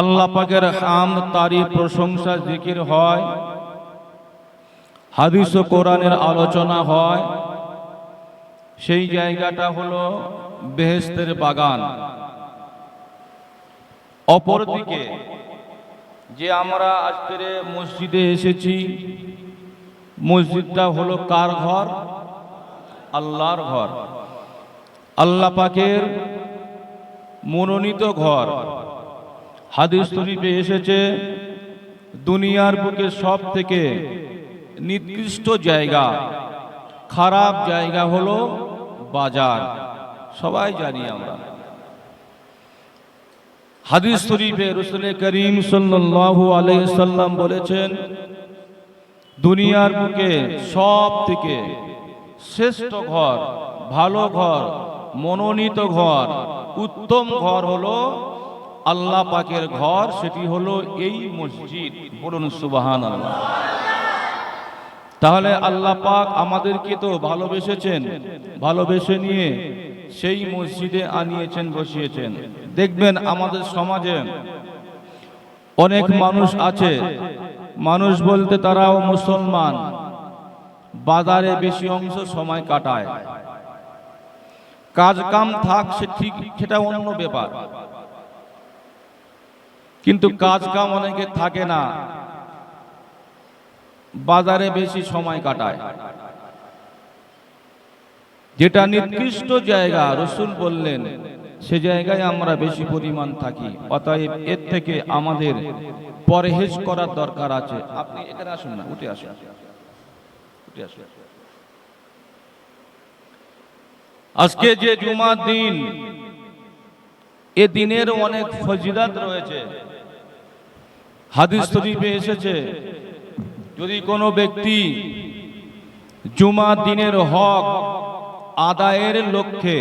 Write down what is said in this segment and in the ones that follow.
আল্লাহ পাকের হামদ তারিফ প্রশংসা জিকির হয়, হাদিস ও কোরআনের আলোচনা হয়। সেই জায়গাটা হলো বেহেশতের বাগান। অপরদিকে যে আমরা আজকের মসজিদে এসেছি, মসজিদটা হলো কার ঘর? আল্লাহর ঘর, আল্লাহ পাকের মনোনীত ঘর। হাদিস শরীফে এসেছে, দুনিয়ার বুকে সব থেকে নিকৃষ্ট জায়গা, খারাপ জায়গা হলো বাজার। সবাই জানি আমরা। হাদিস শরীফে রাসূল করিম সাল্লাল্লাহু আলাইহি সাল্লাম বলেছেন, দুনিয়ার বুকে সব থেকে শ্রেষ্ঠ ঘর, ভালো ঘর, মনোনীত ঘর, উত্তম ঘর হলো আল্লাহ পাকের ঘর। সেটি হলো এই মসজিদ। বলুন সুবহানাল্লাহ। তাহলে আল্লাহ পাক আমাদেরকে তো ভালোবেসেছেন, ভালোবেসে নিয়ে সেই মসজিদে আনিয়েছেন, বসিয়েছেন। দেখবেন আমাদের সমাজে অনেক মানুষ আছে, মানুষ বলতে তারাও মুসলমান, বাজারে বেশি অংশ সময় কাটায়। কাজ কাম থাক সে ঠিক, সেটা অন্য ব্যাপার, কিন্তু কাজ কাম অনেকে থাকে না, বাজারে বেশি সময় কাটায়। যেটা নিকৃষ্ট জায়গা, রাসূল বললেন সে জায়গায় আমরা বেশি পরিমাণ থাকি। অতএব এর থেকে আমাদের পরহেজ করার দরকার আছে। আপনি এখানে আসুন না, উঠে আসুন, উঠে আসুন। আজকে যে জুমার দিন, এ দিনের অনেক ফজিলত রয়েছে। হাদিস শরীফে এসেছে, যদি কোনো ব্যক্তি জুমার দিনের হক আদায়ের লক্ষ্যে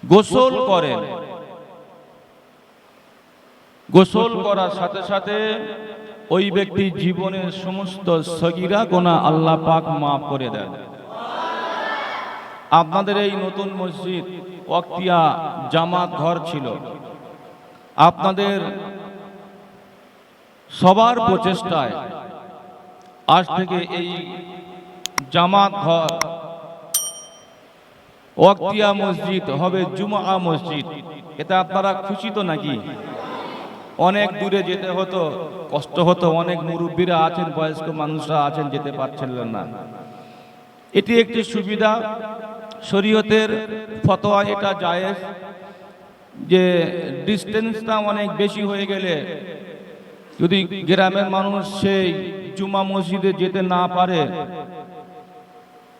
গোসল করেন, গোসল করার সাথে সাথে ওই ব্যক্তি জীবনের সমস্ত সগীরা গুনাহ আল্লাহ পাক মাফ করে দেন। আপনাদের এই নতুন মসজিদ ওয়াক্তিয়া জামাত ঘর ছিল, আপনাদের সবার প্রচেষ্টায় আজ থেকে এই জামাত ঘর ওয়াক্তিয়া মসজিদ হবে জুমআ মসজিদ। এতে আপনারা খুশি তো নাকি? অনেক দূরে যেতে হতো, কষ্ট হতো, অনেক মুরব্বীরা আছেন, বয়স্ক মানুষরা আছেন, যেতে পারছিলেন না। এটি একটি সুবিধা, শরীয়তের ফতোয়া এটা জায়েজ, যে ডিস্টেন্সটা অনেক বেশি হয়ে গেলে যদি গ্রামের মানুষ সেই জুমা মসজিদে যেতে না পারে,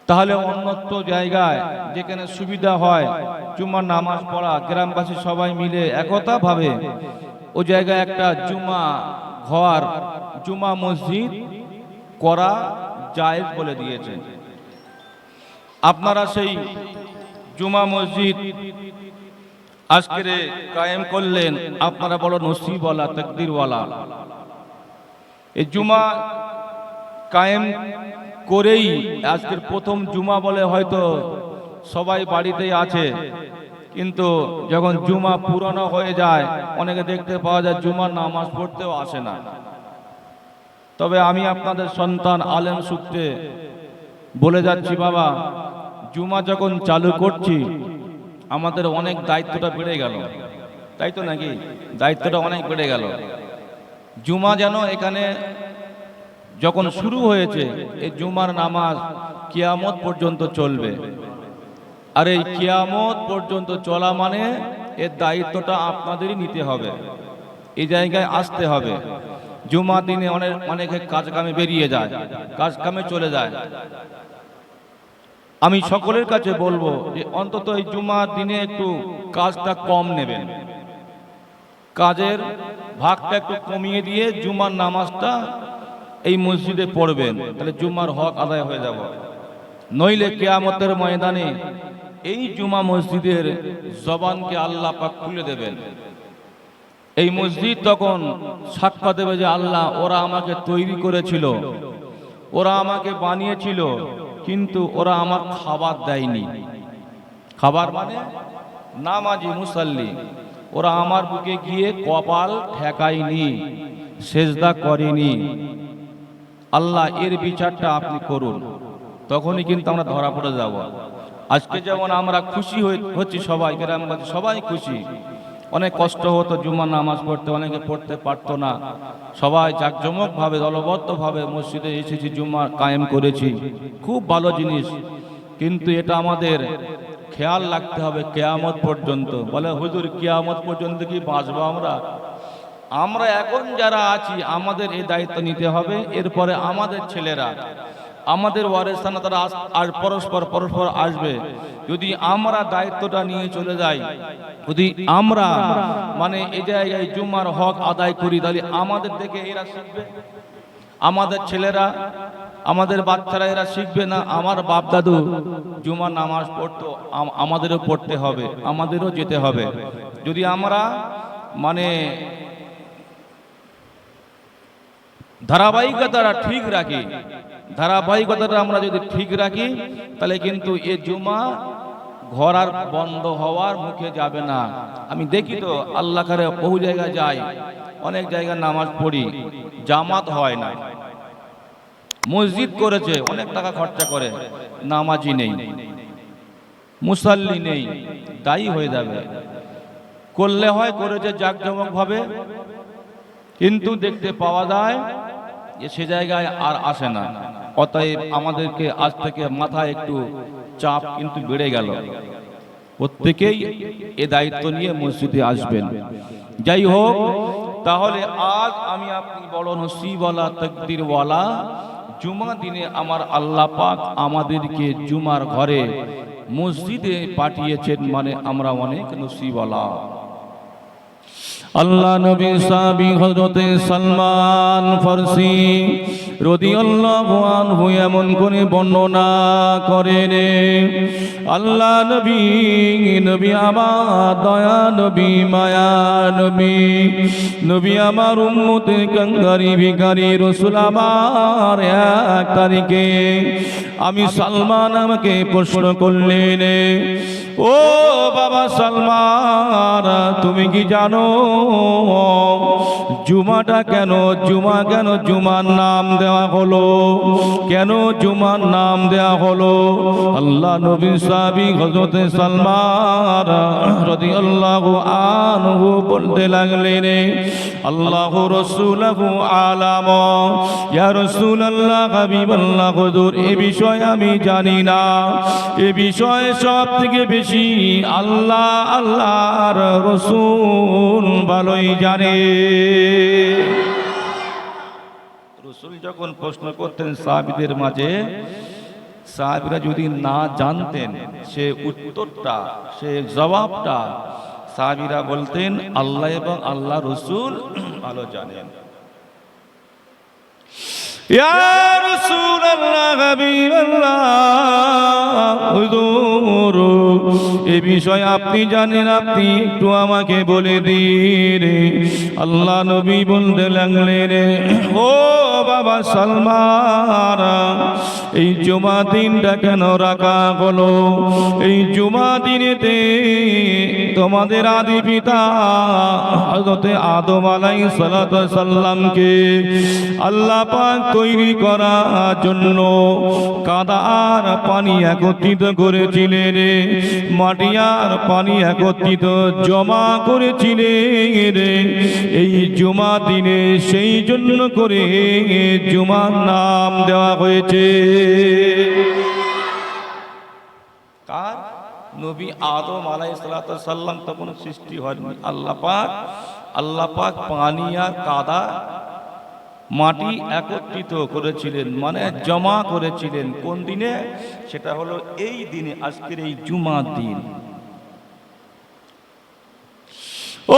তাহলে অন্যত্র জায়গায় যেখানে সুবিধা হয় জুমার নামাজ পড়া, গ্রামবাসী সবাই মিলে একতা ভাবে ও জায়গায় একটা জুমা ঘর, জুমা মসজিদ করা জায়েজ বলে দিয়েছেন। আপনারা সেই জুমা মসজিদ আজকের কায়েম করলেন, আপনারা বড় নসিবওয়ালা, তাকদীরওয়ালা। এই জুমা কায়েম করেই আজকের প্রথম জুমা বলে হয়তো সবাই বাড়িতেই আছে, কিন্তু যখন জুমা পুরানো হয়ে যায় অনেকে দেখতে পাওয়া যায় জুমার নামাজ পড়তেও আসে না। তবে আমি আপনাদের সন্তান আলেম সূত্রে বলে যাচ্ছি, বাবা, জুমা যখন চালু করছি আমাদের অনেক দায়িত্বটা বেড়ে গেল, তাই তো নাকি? দায়িত্বটা অনেক বেড়ে গেল। জুমা যেন এখানে যখন শুরু হয়েছে, এই জুমার নামাজ কিয়ামত পর্যন্ত চলবে। আর এই কিয়ামত পর্যন্ত চলা মানে এর দায়িত্বটা আপনাদেরই নিতে হবে, এই জায়গায় আসতে হবে। জুমা দিনে অনেকে কাজ কামে বেরিয়ে যায়, কাজ কামে চলে যায়। আমি সকলের কাছে বলবো যে অন্তত এই জুমার দিনে একটু কাজটা কম নেবেন, কাজের ভাগটা একটু কমিয়ে দিয়ে জুমার নামাজটা এই মসজিদে পড়বেন, তাহলে জুমার হক আদায় হয়ে যাব। নইলে কিয়ামতের ময়দানে এই জুমা মসজিদের জবানকে আল্লাহ পাক খুলে দেবেন। এই মসজিদ তখন সাক্ষ্য দেবে যে আল্লাহ, ওরা আমাকে তৈরি করেছিল, ওরা আমাকে বানিয়েছিল, কিন্তু ওরা আমার খাবার দেয়নি। খাবার মানে নামাজি মুসাল্লি, ওরা আমার বুকে গিয়ে কপাল ঠেকায়নি, সেজদা করেনি। আল্লাহ এর বিচারটা আপনি করুন, তখনই কিন্তু আমরা ধরা পড়ে যাব। আজকে যেমন আমরা খুশি হচ্ছি, সবাই গ্রামবাসী সবাই খুশি। অনেক কষ্ট হতো জুমার নামাজ পড়তে, অনেকে পড়তে পারতো না। সবাই জাঁকজমকভাবে দলবদ্ধভাবে মসজিদে এসেছি, জুম্মা কায়েম করেছি, খুব ভালো জিনিস। কিন্তু এটা আমাদের খেয়াল রাখতে হবে কিয়ামত পর্যন্ত। বলে হুজুর কিয়ামত পর্যন্ত কি বাঁচবো আমরা? আমরা এখন যারা আছি আমাদের এই দায়িত্ব নিতে হবে। এরপরে আমাদের ছেলেরা, আমাদের ওয়ারিসানা, তারা আর পরস্পর আসবে। যদি আমরা দায়িত্বটা নিয়ে চলে যাই, যদি আমরা মানে এই জায়গায় জুম্মার হক আদায় করি, তাহলে আমাদের দেখে এরা শিখবে, আমাদের ছেলেরা, আমাদের বাচ্চারা এরা শিখবে না। আমার বাপ দাদু জুমার নামাজ পড়তো, আমাদেরও পড়তে হবে, আমাদেরও যেতে হবে। যদি আমরা মানে ধারাবাহিকতাটা ঠিক রাখি, ধারাবাহিকতাটা আমরা যদি ঠিক রাখি, তাহলে কিন্তু এ জুমা ঘর আর বন্ধ হওয়ার মুখে যাবে না। আমি দেখি তো আল্লাহ করে বহু জায়গায় যাই, অনেক জায়গায় নামাজ পড়ি, জামাত হয় না। মসজিদ করেছে, অনেক টাকা খরচা করে, নামাজি নেই, মুসাল্লি নেই, দায়ী হয়ে যাবে। করলে হয় করেছে জাঁকজমক ভাবে, কিন্তু দেখতে পাওয়া যায় যে সে জায়গায় আর আসে না। অতএব আমাদেরকে আজ থেকে মাথায় একটু চাপ কিন্তু বেড়ে গেল, প্রত্যেকেই এ দায়িত্ব নিয়ে মসজিদে আসবেন। যাই হোক, তাহলে আজ আমি আপনি বড় নসিবওয়ালা, তাকদীরওয়ালা, জুমা দিনে আমার আল্লাহ পাক আমাদেরকে জুমার ঘরে মসজিদে পাঠিয়েছেন, মানে আমরা অনেক নসিবওয়ালা। আল্লাহ নবী সাহাবী হযরতে সালমান ফারসি রাদিয়াল্লাহু আনহু এমন করে বর্ণনা করেন, আল্লাহ নবী, নবী আমার দয়া নবী, মায়া নবী, নবী আমার উম্মতের কাঙ্গারি ভিখারি রাসূল আমার, এক তারিখে আমি সালমান আমাকে প্রশ্ন করলেন, ও বাবা সালমান, তুমি কি জানো জুমাটা কেন, জুমা কেন জুমার নাম দেওয়া হলো, কেন জুমার নাম দেওয়া হলো? আল্লাহ নবী সাহাবী হযরতে সালমান রাদিয়াল্লাহু আনহু বলতে লাগলেন, আল্লাহু রাসূলুহু আলাম, ইয়া রাসূলুল্লাহ, হাবিবাল্লাহ, হুজুর এ বিষয় আমি জানি না, এ বিষয়ে সব থেকে বেশি আল্লাহ, আল্লাহর রাসূল ভালোই জানে। রাসূল যখন প্রশ্ন করতেন সাহাবীদের মাঝে, সাহাবীরা যদি না জানতেন সে উত্তরটা, সে জবাবটা, সাহাবীরা বলতেন আল্লাহ এবং আল্লাহ রাসূল ভালো জানেন। ইয়া রাসূলুল্লাহ, হাবিবাল্লাহ, হুজুর এ বিষয় আপনি জানেন, আপনি একটু আমাকে বলে দিন। আল্লাহ নবী বলতে লাগলেন, ও বাবা সালমান, এই জুমা দিনটা কেন রাখা হলো? এই জুমা দিনেতে তোমাদের আদি পিতা হযরতে আদম আলাইহিস সালাতু ওয়াস সালামকে আল্লাহ পাক তৈরি করার জন্য কাদা আর পানি একত্রিত করেছিলেন, মাটি আর পানি একত্রিত জমা করেছিলেন এই জুমা দিনে। সেই জন্য করে জুমার নাম দেওয়া হয়েছে। কার? নবী আদম আলাইহিস সালাতু ওয়াস সালাম তখন সৃষ্টি হয়নি। আল্লাহ পাক পানি আর কাদা মাটি একত্রিত করেছিলেন, মানে জমা করেছিলেন। কোন দিনে? সেটা হলো এই দিনে, আজকের এই জুমার দিন।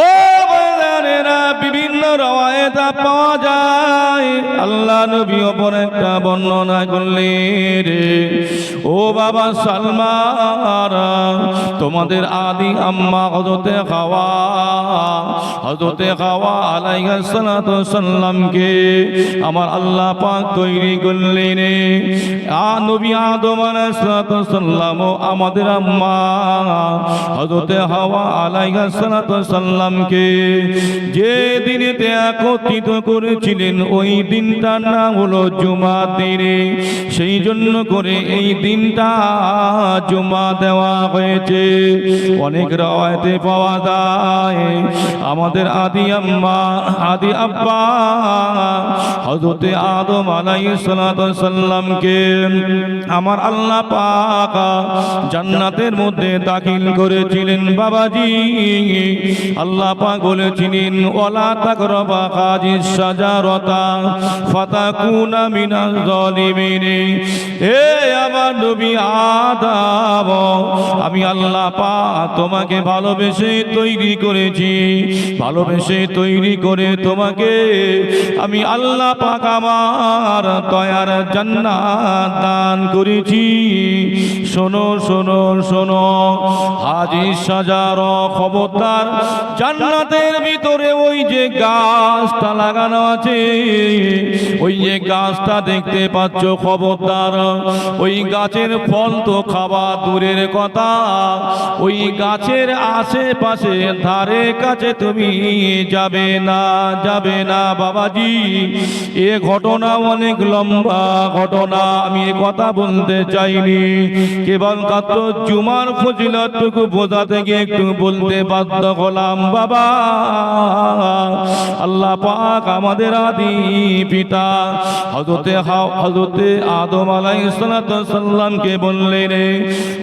ও বাজারেরা, বিভিন্ন রওয়ায়ে রেওয়ায়েতে পাওয়া যায় আল্লাহ নবী অপর একটা বর্ণনা করলেন, ও বাবা সালমান, তোমাদের আদি আম্মা হযরতে হাওয়া আলাইহিস সালাতু সাল্লামকে আমার আল্লাহ পাক তৈরি করলেন। নবী আদম আলাইহিস সালাতু সাল্লাম আমাদের আম্মা হযরতে হাওয়া আলাইহিস সালাতু সাল্লামকে যে দিনেতে একত্রিত করেছিলেন ওই দিনটার নাম হলো জুমার দিন। সেই জন্য করে এই দিনটা জুমা দেওয়া হয়েছে। অনেক রাওয়ায়াতে পাওয়া যায় আমাদের আদি আম্মা আদি আব্বা হযরতে আদম আলাইহিস সালাতু সাল্লামকে আমার আল্লাহ পাক জান্নাতের মধ্যে দাখিল করেছিলেন। বাবাজি, আল্লাহ পাক বলেছিলেন ওয়ালা তাকরাবা হাযিস শাজারাতা ফাতাকুনা মিনাজ জালিমিন। হে আমার নবী আদম, আমি আল্লাহ পাক তোমাকে ভালোবেসে তৈরি করেছি, ভালোবেসে তৈরি করে তোমাকে আমি আল্লাহ পাক আমার দয়ার জান্নাত দান করেছি। শোনো শোনো শোনো, হাজির সাজার খবরদার, জান্নাতের ভিতরে ওই যে গাছটা লাগানো আছে, ওই যে গাছটা দেখতে পাচ্ছ, খবরদার ওই গাছের ফল তো খাওয়া দূরের কথা, ওই গাছের আশেপাশে ধারে কাছে তুমি যাবে না, যাবে না। বাবাজি, এ ঘটনা অনেক লম্বা ঘটনা, আমি এ কথা বলতে চাইনি, কেবল মাত্র জুমার ফজিলতটুকু বোঝাতে গিয়ে একটু বলতে বাধ্য হলাম। বাবা, আল্লাহ পাক আমাদের আদি পিতা হযরতে আদম আলাইহিস সালামকে বললেন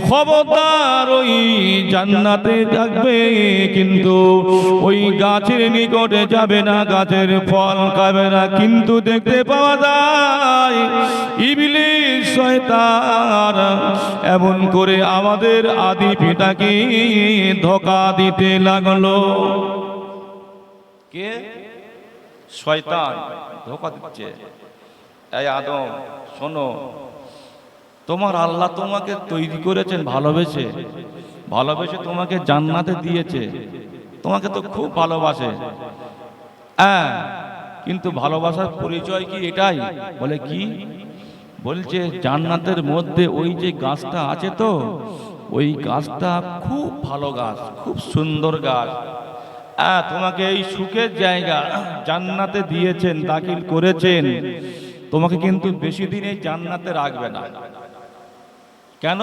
খবরদার ওই জান্নাতে থাকবে কিন্তু ওই গাছের নিকটে যাবে না, গাছের ফল খাবে না। কিন্তু দেখতে পাওয়া যায় ইবলিস শয়তান এমন করে আমাদের আদি পিতাকে ধোঁকা দিতে লাগলো। কে? শয়তান ধোঁকা দিচ্ছে। এই আদম শোনো, তোমার আল্লাহ তোমাকে তৈরি করেছেন ভালোবেসে, ভালোবেসে তোমাকে জান্নাতে দিয়েছে, তোমাকে তো খুব ভালোবাসে। হ্যাঁ, কিন্তু ভালোবাসার পরিচয় কি এটাই? বলে কি? বলছে জান্নাতের মধ্যে ওই যে গাছটা আছে তো, ওই গাছটা খুব ভালো গাছ, খুব সুন্দর গাছ। তোমাকে এই সুখের জায়গা জান্নাতে দিয়েছেন, দাখিল করেছেন, তোমাকে কিন্তু বেশি দিন এই জান্নাতে রাখবে না। কেন?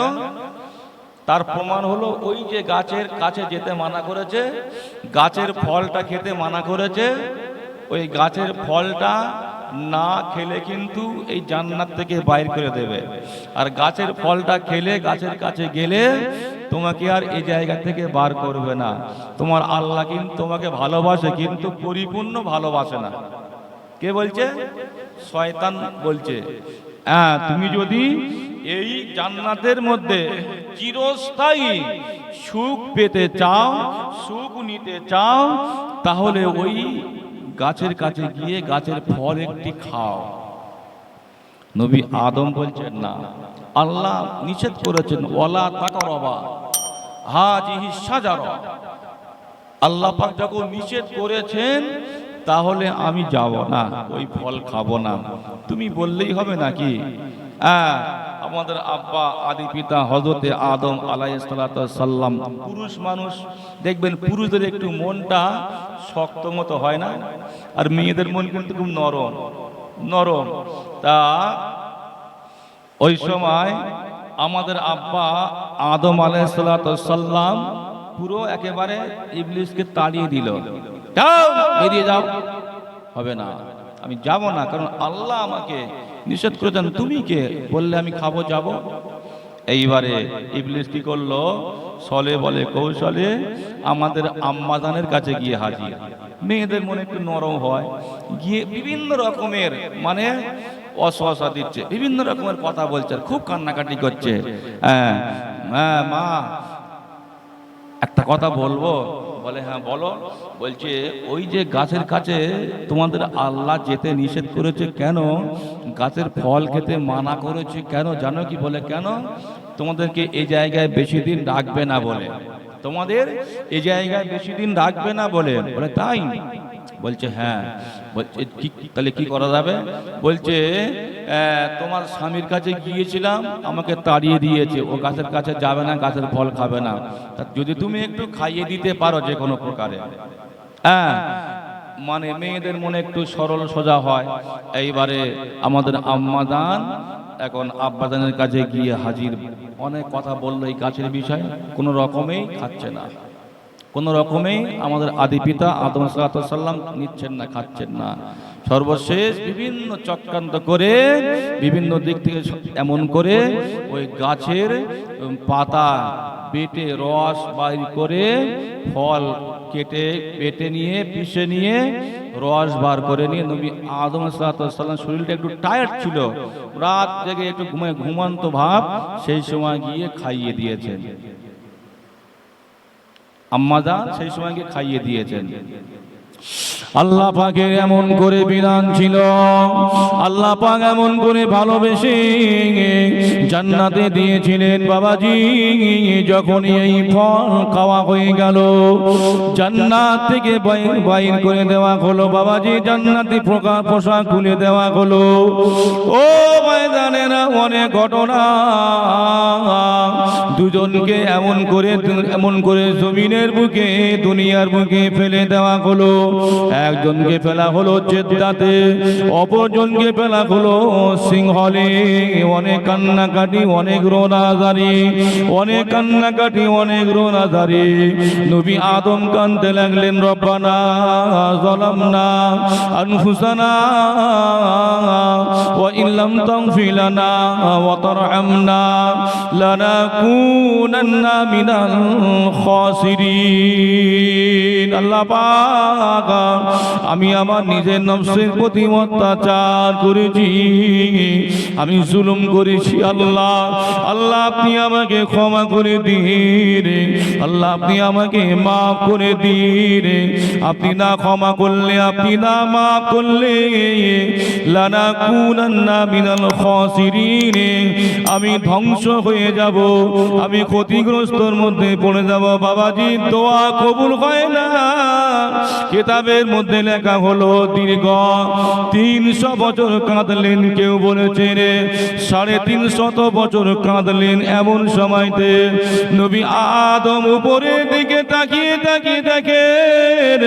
তার প্রমাণ হলো ওই যে গাছের কাছে যেতে মানা করেছে, গাছের ফলটা খেতে মানা করেছে, ওই গাছের ফলটা না খেলে কিন্তু এই জান্নাত থেকে বাইর করে দেবে। আর গাছের ফলটা খেলে, গাছের কাছে গেলে তোমাকে আর এই জায়গা থেকে বার করবে না। তোমার আল্লাহ কিন্তু তোমাকে ভালোবাসে, কিন্তু পরিপূর্ণ ভালোবাসে না। কে বলছে? শয়তান বলছে। তুমি যদি এই জান্নাতের মধ্যে চিরস্থায়ী সুখ পেতে চাও, সুখ নিতে চাও, তাহলে ওই গাছের কাছে গিয়ে গাছের ফল একটি খাও। নবী আদম বলছেন না, আল্লাহ নিষেধ করেছেন ওয়ালা তাকরাবা হাযিহিস শাজারা। আল্লাহ পাক যখন নিষেধ করেছেন তাহলে আমি যাব না, ওই ফল খাবো না। তুমি বললেই হবে নাকি? আমাদের আব্বা আদি পিতা হযরতে আদম আলাইহিস সালাম পুরুষ মানুষ, দেখবেন পুরুষদের একটু মনটা শক্ত মতো হয় না, আর মেয়েদের মন কিন্তু খুব নরম নরম। তা ওই সময় আমাদের আব্বা আদম আলাইহিস সালাম পুরো একেবারে ইবলিসকে তাড়িয়ে দিল, যাও বেরিয়ে যাও, হবে না, আমি যাব না, কারণ আল্লাহ আমাকে নিষেধ করেছেন। তুমি কে বললে আমি খাবো, যাব? এইবারে ইবলিস কি করলো? ছলে বলে কৌশলে আমাদের আম্মাজানের কাছে গিয়ে হাজির। মেয়েদের মনে একটু নরম হয়, গিয়ে বিভিন্ন রকমের মানে অসহসা দিচ্ছে, বিভিন্ন রকমের কথা বলছে, খুব কান্নাকাটি করছে। মা একটা কথা বলবো? বলে হ্যাঁ বলো। বলছে ওই যে গাছের কাছে তোমাদের আল্লাহ যেতে নিষেধ করেছে কেন, গাছের ফল খেতে মানা করেছে কেন জানো কি? বলে কেন? তোমাদেরকে এই জায়গায় বেশি দিন রাখবে না বলে, তোমাদের এই জায়গায় বেশি দিন রাখবে না বলে। বলে তাই? বলছে হ্যাঁ। বলছে তাহলে কি করা যাবে? বলছে তোমার স্বামীর কাছে গিয়েছিলাম, আমাকে তাড়িয়ে দিয়েছে, ও গাছের কাছে যাবে না, গাছের ফল খাবে না। তা যদি তুমি একটু খাইয়ে দিতে পারো যে কোনো প্রকারে, হ্যাঁ, মানে মেয়েদের মনে একটু সরল সোজা হয়। এইবারে আমাদের আম্মাজান এখন আব্বাজানের কাছে গিয়ে হাজির, অনেক কথা বললো এই গাছের বিষয়ে, কোনো রকমেই খাচ্ছে না, কোন রকমে আমাদের আদি পিতা আদম সাল্লাম নিচ্ছেন না, খাচ্ছেন না। সর্বশেষ বিভিন্ন চক্রান্ত করে বিভিন্ন দিক থেকে এমন করে ওই গাছের পাতা বেটে রস বাইর করে ফল কেটে বেটে নিয়ে পিষে নিয়ে রস বার করে নিয়ে নবী আদম সাল্লাম শরীরটা একটু টায়ার্ড ছিল, রাত জেগে একটু ঘুমান্ত ভাব, সেই সময় গিয়ে খাইয়ে দিয়েছেন। আম্মাজান সেই সময়কে খাইয়ে দিয়েছেন। আল্লাহ পাকের এমন করে বিধান ছিল, আল্লাহ পাক এমন করে ভালোবেসে জান্নাতে দিয়েছিলেন। বাবাজি যখন এই ফল খাওয়া হয়ে গেল, জান্নাত থেকে বাইর করে দেওয়া হলো, বাবাজি জান্নাতি পোশাক খুলে দেওয়া হলো। ও ময়দানেরা অনেক ঘটনা, দুজনকে এমন করে জমিনের বুকে দুনিয়ার বুকে ফেলে দেওয়া হলো। একজনকে ফেলা হলো জেদ্দাতে, অপরজনকে ফেলা হলো সিংহলে। অনেক কান্নাকাটি, অনেক রোনাজারি, অনেক কান্নাকাটি, অনেক রোনাজারি। নবী আদম কাঁদতে লাগলেন, রব্বানা যালামনা আনফুসানা ওয়া ইল্লাম তাগফির লানা ওয়া তারহামনা লানাকুনান্না মিনাল খাসিরিন। আল্লাহ পাক, আমি আমার নিজের নফসের প্রতি অত্যাচার করেছি, আমি জুলুম করেছি। আল্লাহ আল্লাহ আপনি আমাকে ক্ষমা করে দিন, আল্লাহ আপনি আমাকে মাফ করে দিন। আপনি না ক্ষমা করলে, আপনি না মাফ করলে লানাকুনান্না মিনাল খাসিরিন, আমি ধ্বংস হয়ে যাব, আমি ক্ষতিগ্রস্তর মধ্যে পড়ে যাব। বাবাজি দোয়া কবুল হয় না। কিতাবের মধ্যে লেখা হলো দীর্ঘ 300 বছর কাঁদলেন, কেউ বলেছেন 350 বছর কাঁদলেন। এমন সময়তে নবী আদম উপরের দিকে তাকিয়ে তাকিয়ে দেখেন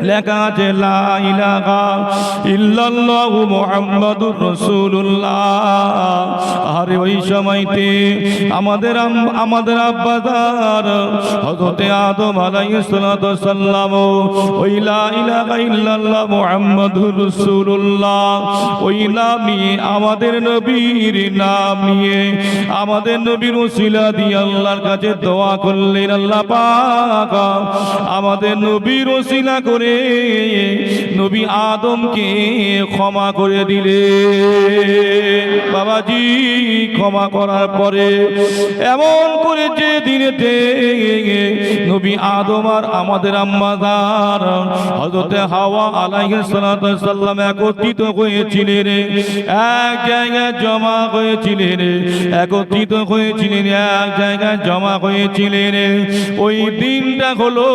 লেখা আছে লা ইলাহা ইল্লাল্লাহু মুহাম্মাদুর রাসূলুল্লাহ। আরে ওই সময়তে আমাদের আব্বাজান হযরতে আদম আলাইহিস সালাতু ওয়াস সালাম ওই লা ইলাহা ইল্লাল্লাহ মুহাম্মাদুর রাসূলুল্লাহ ওই নাম নিয়ে, আমাদের নবীর নাম নিয়ে, আমাদের নবীর ওসিলা দিয়ে আল্লাহর কাছে দোয়া করলেন। আল্লাহ পাক আমাদের নবীর ওসিলা করে নবী আদমকে ক্ষমা করে দিলেন। বাবাজি ক্ষমা করার পরে এমন করে যে দিনেতে নবী আদম আর আমাদের আম্মাজান হযরতে হাওয়া আলাইহিস সালাতু ওয়াস সালাম একত্রিত হয়েছিলেন, এক জায়গায় জমা হয়েছিলেন, একত্রিত হয়েছিলেন, এক জায়গায় জমা হয়েছিলেন। ওই দিনটা হলো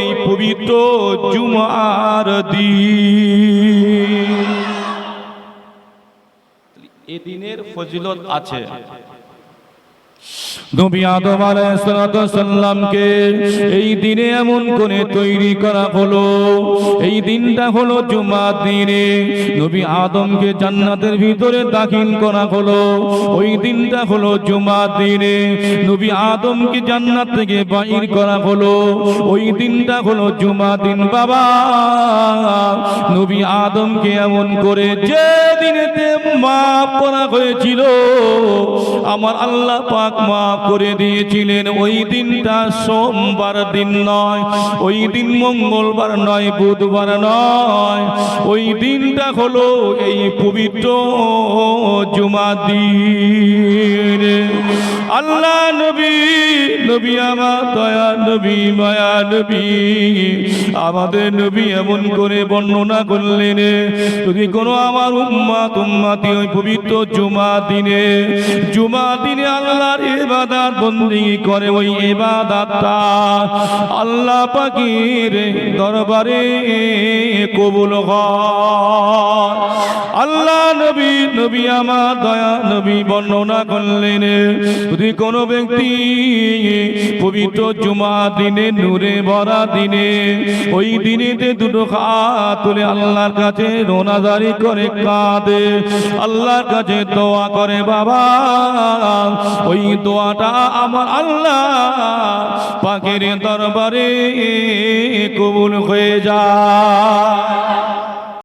এই পবিত্র জুমার দিন। এই দিনের ফজিলত আছে। নবী আদম আলাইহিস সালাতু ওয়াস সালামকে এই দিনে এমন করে তৈরি করা হলো, এই দিনটা হলো জুমার দিনে নবী আদমকে জান্নাতের ভিতরে দাখিল করা হলো। ওই দিনটা হলো জুমার দিনে নবী আদমকে জান্নাত থেকে বাইর করা হলো। ওই দিনটা হলো জুমার দিন। বাবা নবী আদমকে এমন করে যে দিনেতে মাফ করা হয়েছিল, আমার আল্লাহ পাক মাফ মাফ করে দিয়েছিলেন। ওই দিনটা সোমবার দিন নয়, ওই দিন মঙ্গলবার নয়, বুধবার নয়, ওই দিনটা হলো এই পবিত্র জুমা দিন। আল্লাহ নবী, নবী আমার দয়া নবী, মায়া নবী, আমাদের নবী এমন করে বর্ণনা করলেন, যদি কোনো আমার উম্মতি ওই পবিত্র জুমা দিনে আল্লাহর ইবাদত বন্দেগী করে, ওই ইবাদতটা আল্লাহ পাকের দরবারে কবুল হয়। আল্লাহ নবী আমার দয়া নবী বর্ণনা করলেন, যদি কোনো ব্যক্তি পবিত্র জুমা দিনে, নূরে ভরা দিনে, ওই দিনেতে দুটো হাত তুলে আল্লাহর কাছে রোনাজারি করে কাঁদে, আল্লাহর কাছে দোয়া করে, বাবা ওই দোয়াটা আমার আল্লাহ পাকের দরবারে কবুল হয়ে যায়।